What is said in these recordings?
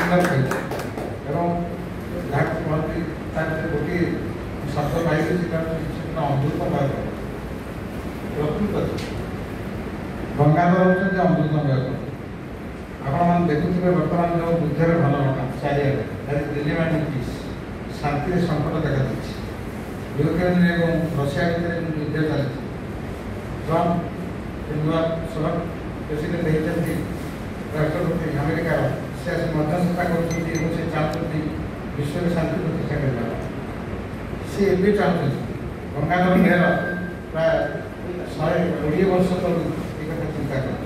ସୁନ୍ଦର କହିଛି ଏବଂ ଯାହାକୁ କୁହନ୍ତି ତା ଭିତରେ ଗୋଟିଏ ଶବ୍ଦ ପାଇଲେ ସେଟା ଅମୃତମୟ ପ୍ରକୃତ ଗଙ୍ଗାଧର ହେଉଛନ୍ତି ଅମୃତମୟ। ଆପଣମାନେ ଦେଖୁଥିବେ ବର୍ତ୍ତମାନ ଯେଉଁ ଯୁଦ୍ଧରେ ଭଲ ଘଟଣା ଚାରିଆଡ଼େ ଦିଲ୍ଲୀ ଶାନ୍ତିରେ ସଙ୍କଟ ଦେଖାଯାଉଛି। ୟୁକ୍ରେନ୍ ଏବଂ ରଷିଆ ଭିତରେ ଯୁଦ୍ଧ ଚାଲିଛି। ଟ୍ରମ୍ପ ନୂଆ ସଭା ପ୍ରେସିଡେଣ୍ଟ ହେଇଛନ୍ତି ରାଷ୍ଟ୍ରପତି ଆମେରିକାର, ସେ ଆସି ମଧ୍ୟସ୍ଥତା କରୁଛନ୍ତି ଏବଂ ସେ ଚାହୁଁଛନ୍ତି ବିଶ୍ୱରେ ଶାନ୍ତି ପ୍ରତିଷ୍ଠା କରିବା। ସେ ଏବେ ଚାହୁଁଛନ୍ତି ଗଙ୍ଗାଧର ମେହେର ପ୍ରାୟ 120 ବର୍ଷ ତଳୁ ଏ କଥା ଚିନ୍ତା କଲେ।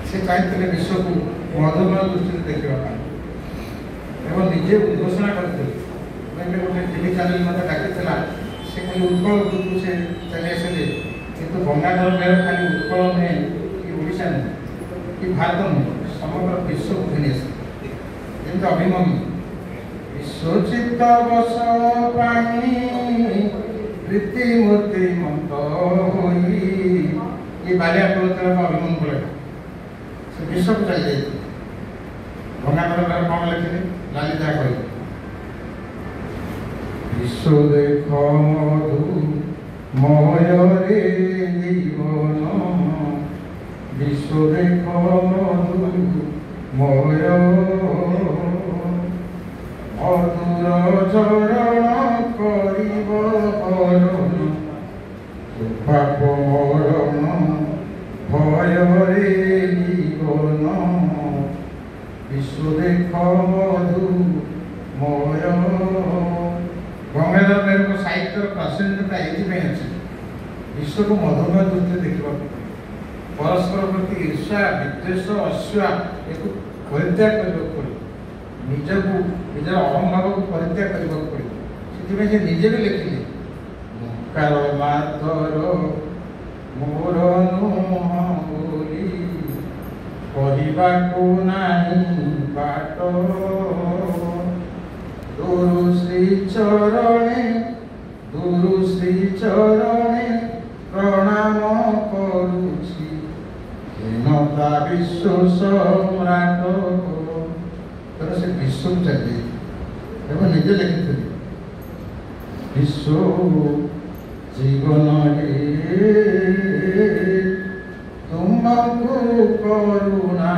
ସେ ଚାହିଁଥିଲେ ବିଶ୍ୱକୁ ମଧୁମେହ ଦୃଷ୍ଟିରେ ଦେଖିବା ପାଇଁ ଏବଂ ନିଜେ ଉଦ୍ଘୋଷଣା କରିଥିଲେ। ଏବେ ଗୋଟେ ଟିଭି ଚ୍ୟାନେଲ ମୋତେ ଡାକିଥିଲା, ସେ ଖାଲି ଉତ୍କଳ ଦୂରରୁ ସେ ଚାଲି ଆସିଲେ, କିନ୍ତୁ ଗଙ୍ଗାଧର ମେହେର ଖାଲି ଉତ୍କଳ ନୁହେଁ କି ଓଡ଼ିଶା ନୁହେଁ କି ଭାରତ ନୁହେଁ, ସମଗ୍ର ବିଶ୍ୱକୁ ଘେନି ଆସିଲେ। ଯେମିତି ଅଭିମନ୍ୟୁ ବିଶ୍ୱଚିତ ବସ ପ୍ରାଣୀ ପ୍ରୀତି ମୂର୍ତ୍ତି ମନ୍ତ ହୋଇ, ଏ ବାଲିଆ ପ୍ରବର୍ତ୍ତନ ଅଭିମନ୍ୟୁ ଲେଖା। ସେ ବିଶ୍ୱକୁ ଚାଲି ଯାଇଥିଲେ। ଗଙ୍ଗାଧର ମେହେର କ'ଣ ଲେଖିଲେ? ଲାଲି ଯାହା କହିଲେ, ବିଶ୍ୱ ଦେଖ ମଧୁମୟରେ ଜୀବନ, ବିଶ୍ୱ ଦେଖ ମଧୁମୟ, ମଧୁର ଚରଣ କରିବ ହରଣ, ପାପ ମରଣ ଭୟରେ ଜୀବନ, ବିଶ୍ୱ ଦେଖ ମଧୁମୟ। ଗଙ୍ଗାଧର ମେହେରଙ୍କ ସାହିତ୍ୟର ପ୍ରାସଙ୍ଗିକତା ଏଇଥିପାଇଁ ଅଛି, ବିଶ୍ୱକୁ ମଧୁମୟ ଦୃଷ୍ଟିରେ ଦେଖିବାକୁ ପଡ଼ିବ। ପରସ୍ପର ପ୍ରତି ଈର୍ଷା ବିଦ୍ୱେଷ ଅସୂୟା ଏକୁ ପରିତ୍ୟାଗ କରିବାକୁ ପଡ଼ିବ। ନିଜକୁ ନିଜର ଅହଂଭାବକୁ ପରିତ୍ୟାଗ କରିବାକୁ ପଡ଼ିବ। ସେଥିପାଇଁ ସେ ନିଜେ ବି ଲେଖିଲେ, ମୁକାର ମାତର ମୋର ନୁହଁ ବୋଲି କହିବାକୁ ନାହିଁ ବାଟ, ଗୁରୁ ଶ୍ରୀ ଚରଣେ ପ୍ରଣାମ କରୁଛି, ହୀନତା ବିଶ୍ୱ ସମ୍ରାଟ। ତେଣୁ ସେ ବିଶ୍ୱକୁ ଚାଲି ଏବଂ ନିଜେ ଲେଖିଥିଲେ, ବିଶ୍ୱ ଜୀବନରେ ତୁମକୁ କରୁଣା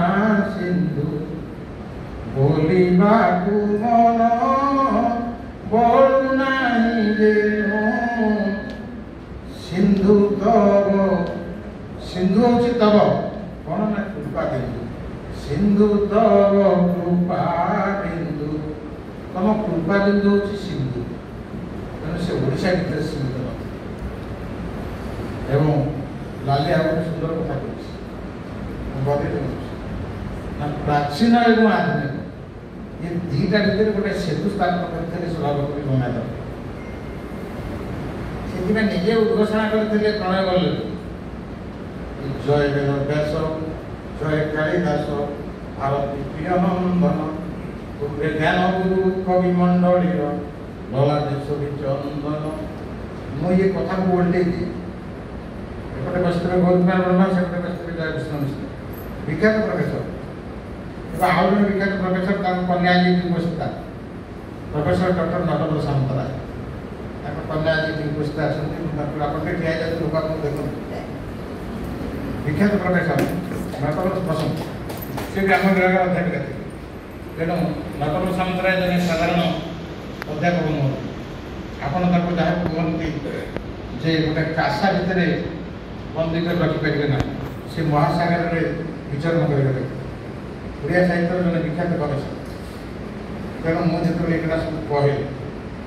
ସିନ୍ଧୁ, ବୋଲିବାକୁ ମନ ବଳୁନାହିଁ ଯେନୁ, ସିନ୍ଧୁ ତବ, ସିନ୍ଧୁ ହେଉଛି ତବ କ'ଣ ନା କୃପା ବିନ୍ଦୁ, ସିନ୍ଧୁ ତବ କୃପା ବିନ୍ଦୁ, ତମ କୃପା ବିନ୍ଦୁ ହେଉଛି ସିନ୍ଧୁ। ତେଣୁ ସେ ଓଡ଼ିଶା ଭିତରେ ସୀମିତ ନଥିଲା। ଏବଂ ଲାଲି ଆଉ ଗୋଟେ ସୁନ୍ଦର କଥା କହୁଛି, ନା ପ୍ରାଚୀନ ଏବଂ ଆଧୁନିକ ଏ ଦୁଇଟା ଭିତରେ ଗୋଟେ ସେତୁ ସ୍ଥାପନ କରିଥିଲେ ସଭାପତି ଗଙ୍ଗାଧର। ସେଥିପାଇଁ ନିଜେ ଉଦ୍ଘୋଷଣା କରିଥିଲେ ପ୍ରଣୟ ବଲ୍ଲଭ, ଜୟ ବେଦ ବ୍ୟାସ, ଜୟ କାଳିଦାସ, ଭାରତୀ ପ୍ରିୟ ନନ୍ଦନ, ପୂର୍ବେ ଜ୍ଞାନ ଗୁରୁ କବି ମଣ୍ଡଳୀର ଲଲାଟେ ଚନ୍ଦନ। ମୁଁ ଏ କଥାକୁ ଓଲଟେଇ ଦିଏ, ଏପଟେ ବସିଥିବେ ଗୌରୀକୁମାର ବ୍ରହ୍ମା, ସେପଟେ ବସିଥିବେ ଜୟକୃଷ୍ଣ ମିଶ୍ର, ବିଖ୍ୟାତ ପ୍ରଫେସର। ଏବେ ଆଉ ଜଣେ ବିଖ୍ୟାତ ପ୍ରଫେସର, ତାଙ୍କ କନ୍ୟା ଆଜି ଉପସ୍ଥିତ, ପ୍ରଫେସର ଡକ୍ଟର ନଟବର ସାମନ୍ତରାୟ, ତାଙ୍କ କନ୍ୟା ଆଜି ଉପସ୍ଥିତ ଅଛନ୍ତି। ଆପଣ ଠିଆ ହେଇଯାନ୍ତି, ଲୋକ ଆପଣଙ୍କୁ ଦେଖନ୍ତୁ। ବିଖ୍ୟାତ ପ୍ରଫେସର ନଟବର ପସନ୍ଦ, ସେ ବି ଆମ ବିଭାଗର ଅଧ୍ୟାପିକା ଥିଲେ। ତେଣୁ ନଟବର ସାମନ୍ତରାୟ ଜଣେ ସାଧାରଣ ଅଧ୍ୟାପକ ନୁହନ୍ତି। ଆପଣ ତାକୁ ଯାହାକୁ କୁହନ୍ତି ଯେ ଗୋଟେ କାଶା ଭିତରେ ବନ୍ଦୀ କରି ରଖିପାରିବେ ନାହିଁ, ସେ ମହାସାଗରରେ ବିଚରଣ କରିବେ। ଓଡ଼ିଆ ସାହିତ୍ୟର ଜଣେ ବିଖ୍ୟାତ ଗବେଷକ। ତେଣୁ ମୁଁ ଯେତେବେଳେ ଏଗୁଡ଼ା ସବୁ କହେ,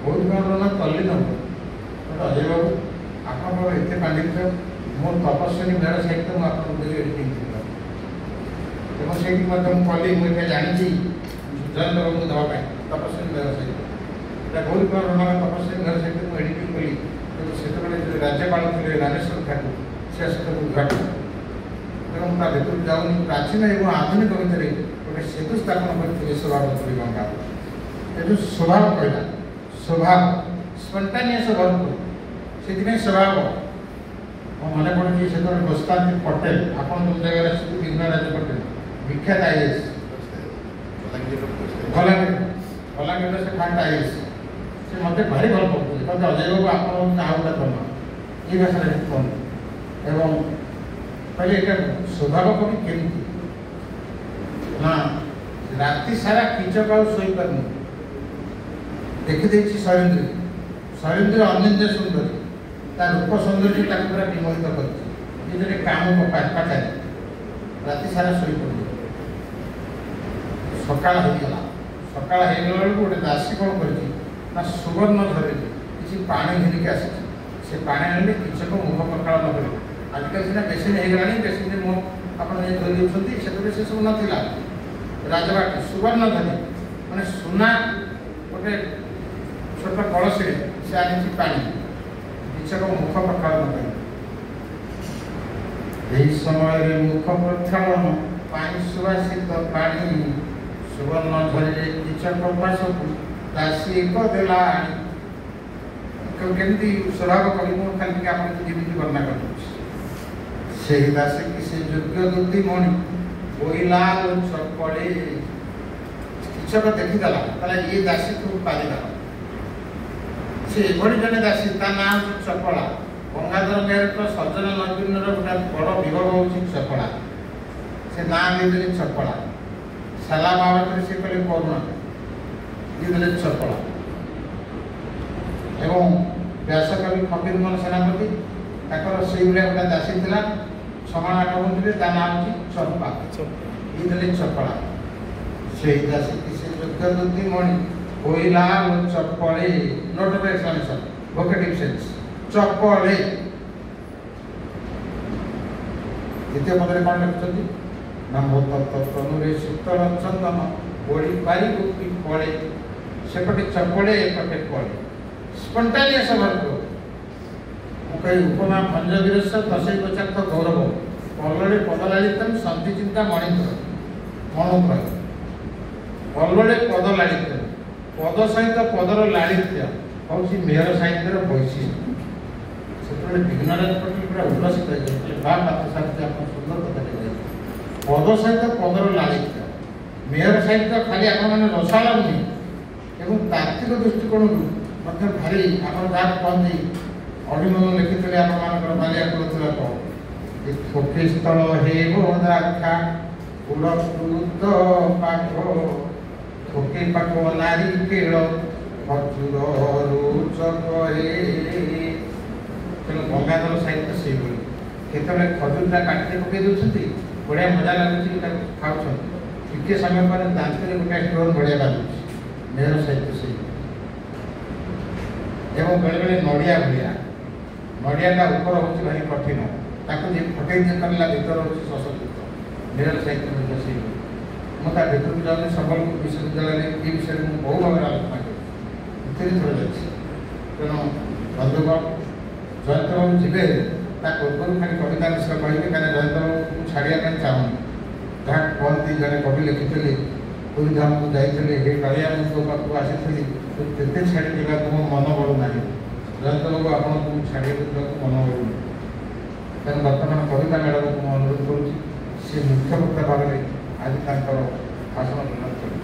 ବହୁତ କ'ଣ ତଲ୍ଲୀନ ହୁଏ, ଅଜୟ ବାବୁ ଆପଣଙ୍କର ଏତେ ପାଣ୍ଡିତ୍ୟ, ମୋ ତପସ୍ୱିନୀ ମେଳ ସାହିତ୍ୟ ମୁଁ ଆପଣଙ୍କୁ ଏଡ଼ିଟିଂ ଥିଲା ଏବଂ ସେଇଠି ମଧ୍ୟ ମୁଁ କଲି, ମୁଁ ଏବେ ଜାଣିଛି ଜୟନ୍ତ ବାବୁଙ୍କୁ ଦେବା ପାଇଁ ତପସ୍ୱିନୀ ମେଳ ସାହିତ୍ୟ। এটা গৌরীকুমার রহমানের তপস্বী ঘর সাহিত্য ମୁଁ ଏଡ଼ିଟିଂ କଲି। କିନ୍ତୁ ସେତେବେଳେ ଯେ ରାଜ୍ୟପାଳ ଥିଲେ ରାମେଶ୍ୱର ଠାକୁର, ସେ ଆସିଲେ ଉଦ୍ଘାଟନ। ତେଣୁ ତା ଭିତରକୁ ଯାଉନି, ପ୍ରାଚୀନ ଏବଂ ଆଧୁନିକ ଭିତରେ ଗୋଟେ ସେତୁ ସ୍ଥାପନ କରିଥିଲେ ସଭାପତି ଗଙ୍ଗାଧର। ଏ ଯେଉଁ ସ୍ୱଭାବ କହିଲା, ସ୍ୱଭାବ ସ୍ପଣ୍ଟାନିୟସ୍ ଭରପୁର, ସେଥିପାଇଁ ସ୍ୱଭାବ। ମୋ ମନେ ପଡ଼ୁଛି ସେତେବେଳେ ବସ୍ତାନ୍ତି ପଟେଲ, ଆପଣ ଯେଉଁ ଜାଗାରେ ଆସିଛନ୍ତି ବିଭିନ୍ନ ରାଜ୍ୟ ପଟେଲ, ବିଖ୍ୟାତ IAS ବଲାଙ୍ଗୀର ସେ ଫାଷ୍ଟ ଆଇଏସ୍ ସେ ମୋତେ ଭାରି ଭଲ ପାଉଥିଲେ କହିଲେ ଅଜୟ ବାବୁ ଆପଣ ଆଉ ଗୋଟେ କର୍ମ ଏଇ ଭାଷାରେ କୁହନ୍ତୁ ଏବଂ କହିଲେ ଏଇଟା ସ୍ୱଭାବ କବି କେମିତି ନା ରାତି ସାରା କିଚକ ଆଉ ଶୋଇପାରୁନି ଦେଖିଦେଇଛି ଶୈଳେନ୍ଦ୍ରୀ ଅନନ୍ୟ ସୁନ୍ଦରୀ ତା ରୂପ ସୌନ୍ଦର୍ଯ୍ୟ ତାକୁ ପୁରା ବିମୋହିତ କରିଛି ନିଜରେ କାମ ପାଖରେ ରାତି ସାରା ଶୋଇପଡ଼ିବ ସକାଳ ହେଇଗଲା ବେଳକୁ ଗୋଟେ ଦାସୀ କ'ଣ କରିଛି ନା ସୁବର୍ଣ୍ଣ ଧରିଛି କିଛି ପାଣି ଘିରିକି ଆସିଛି ସେ ପାଣି ଆଣିଲେ କିଚକ ମୁଖ ପଖାଳ ନ କରିବ ଆଜିକାଲି ସିନା ବେସିନ୍ ହେଇଗଲାଣି ବେସିନ୍ରେ ମୁହଁ ଆପଣ ଯାଇ ଧରି ଦେଉଛନ୍ତି ସେତେବେଳେ ସେସବୁ ନଥିଲା ରାଜବାଟୀ ସୁବର୍ଣ୍ଣ ଧରି ମାନେ ସୁନା ଗୋଟେ ଛୋଟ କଳସୀରେ ସେ ଆଣିଛି ପାଣି କିଚକ ମୁଖ ପଖାଳ ନ କରିବ ଏହି ସମୟରେ ମୁଖ ପ୍ରକ୍ଷାଳନ ପାଇଁ ସୁବାସିତ ପାଣି ସୁବର୍ଣ୍ଣ ଧରିରେ କିଚକ ପାଶକୁ ଦାସୀ ଦେଲା ଆଣି କେମିତି ସ୍ୱଭାବ କବି ମୁଁ ଖାଲି ଟିକେ ଆପଣଙ୍କୁ ଯେମିତି ବର୍ଣ୍ଣନା କରିଦେଉଛି ସେହି ଦାସୀ କି ସେ ଯୋଗ୍ୟ ଦୁର୍ଦ୍ଦି ମଣି ବୋଇଲା ଚପଳେ କିଚକ ଦେଖିଦେଲା ତାହେଲେ ଇଏ ଦାସୀକୁ ପାରିଦେଲା ସେ ଏଭଳି ଜଣେ ଦାସୀ ତା ନାଁ ହେଉଛି ଚପଳା ଗଙ୍ଗାଧର ମେହେରଙ୍କ ସଜ୍ଜନ ନବୀନର ଗୋଟେ ବଡ଼ ବିଭବ ହେଉଛି ଚପଳା ସେ ନାଁ ଦେଇଦେଲେ ଚପଳା ସାଲା ବାବଦରେ ସେ କହିଲେ କରୁଣା ଦେଇଦେଲେ ଚପଳା ଏବଂ ବ୍ୟାସକବି ଫକୀରମୋହନ ସେନାପତି ତାଙ୍କର ସେଇଭଳିଆ ଗୋଟେ ଦାସୀ ଥିଲା ଛମାଣ ଆଠ ବନ୍ଧୁରେ ତା ନାଁ ହେଉଛି ଚପା ଦେଇଦେଲେ ଚପଳା ସେଇ ଦାସୀ କି ସେ ଯୋଗ୍ୟ ଦୁର୍ଦ୍ଦି ମଣି ବୋଇଲା ଚପଳେ ନୋଟ୍ ଅଫ୍ ଏକ୍ସକ୍ଲାମେସନ୍ ଭୋକେଟିଭ୍ ସେନ୍ସ ଚପଳେ ଦ୍ୱିତୀୟ ପଦରେ କ'ଣ ଲେଖୁଛନ୍ତି ନା ମୋ ତନୁରେ ଶୀତଳ ଚନ୍ଦନ ବୋଳି ପାରିବୁ କି ପଳେ ସେପଟେ ଚପଳେ ଏପଟେ ପଳେ ସ୍ପଣ୍ଟାନିୟସ୍ ଭରପୁର ମୁଁ କହି ଉପମା ଭଞ୍ଜ ବିରସ ଦଶେଇ ପଚାକ୍ତ ଗୌରବ ପଲ୍ଲରେ ପଦଲାଳିତ ସନ୍ଧି ଚିନ୍ତା ମଣୁପ୍ରୟ ପଲ୍ଲରେ ପଦଲାଳିତ ପଦ ସହିତ ପଦର ଲାଳିତ୍ୟ ହେଉଛି ମେହର ସାହିତ୍ୟର ବୈଶିଷ୍ଟ୍ୟ ସେତେବେଳେ ବିଘ୍ନରାଜ ପଟେଲ ପୁରା ଉଲ୍ଲସିତ ହେଇଯାଇଥିଲେ ବା ପାତ୍ର ସାହିତ୍ୟ ଆପଣ ସୁନ୍ଦର କଥା କହିଲେ ପଦ ସହିତ ପଦର ଲାଳିତ୍ୟ ମେହର ସାହିତ୍ୟ ଖାଲି ଆପଣମାନେ ରସାଳ ନୁହେଁ ଏବଂ ତାତ୍ତ୍ୱିକ ଦୃଷ୍ଟିକୋଣରୁ ମଧ୍ୟ ଭାରି ଆପଣ ଯାହା କହନ୍ତି ଅଭିନବ ଲେଖିଥିଲେ ଆପଣମାନଙ୍କର ବାଲିଆକୁଳ ଥିଲା କ'ଣ ଏ ଥୋକି ସ୍ଥଳ ହେବ ଦ୍ରାକ୍ଷା କୁଳକୁଦ ପାଖ ଥୋକି ପାଖ ନାରୀ କେଳ ଖଜୁର ରୁଚକ ତେଣୁ ଗଙ୍ଗାଧର ସାହିତ୍ୟ ସେଇଭଳି କେତେବେଳେ ଖଜୁରଟା କାଟିରେ ପକାଇ ଦେଉଛନ୍ତି ବଢ଼ିଆ ମଜା ଲାଗୁଛି ତାକୁ ଖାଉଛନ୍ତି ଟିକେ ସମୟ ପରେ ଦାନ୍ତରେ ଗୋଟେ ଷ୍ଟୋନ୍ ବଢ଼ିଆ ବାଜୁଛି ମେହର ସାହିତ୍ୟ ସେଇ ଏବଂ ବେଳେବେଳେ ନଡ଼ିଆ ଭଳିଆ ନଡ଼ିଆଟା ଉପର ହେଉଛି ଭାରି କଠିନ ତାକୁ ଯିଏ ଫଟେଇ ଦେଇପାରିଲା ଭିତର ହେଉଛି ସଶକ୍ତ ମେହର ସାହିତ୍ୟ ମଧ୍ୟ ସେଇଭଳି ମୁଁ ତା ଭିତରକୁ ଯାଉନି ସମ୍ବଲପୁର ବିଶ୍ୱବିଦ୍ୟାଳୟରେ ଏ ବିଷୟରେ ମୁଁ ବହୁ ଭାବରେ ଆଲୋଚନା କରିଛି ଏଥିରେ ଥରେ ଯାଇଛି ତେଣୁ ବନ୍ଧୁଗଣ ଜୟନ୍ତବାବୁ ଯିବେ ତା ପୂର୍ବରୁ ଖାଲି କବିତା ବିଷୟ କହିବେ କାରଣ ଜୟନ୍ତବାବୁଙ୍କୁ ଛାଡ଼ିବା ପାଇଁ ଚାହୁଁନି ଯାହା କୁହନ୍ତି ଜଣେ କବି ଲେଖିଥିଲେ ପୁରୀ ଧାମକୁ ଯାଇଥିଲେ ହେ କାଳିଆ ମୁଁ ତୋ ପାଖକୁ ଆସିଥିଲି ତୁ କେତେ ଛାଡ଼ି ଯିବାକୁ ମୋ ମନ ବଳୁନାହିଁ ଜୟନ୍ତବାବୁ ଆପଣଙ୍କୁ ଛାଡ଼ିବାକୁ ଯିବାକୁ ମନ ବଳୁନି ତେଣୁ ବର୍ତ୍ତମାନ କବିତା ମ୍ୟାଡ଼ାମକୁ ମୁଁ ଅନୁରୋଧ କରୁଛି ସେ ମୁଖ୍ୟ ବକ୍ତା ଭାବରେ ଆଜି ତାଙ୍କର ଭାଷଣ ପ୍ରଦାନ କରିବେ।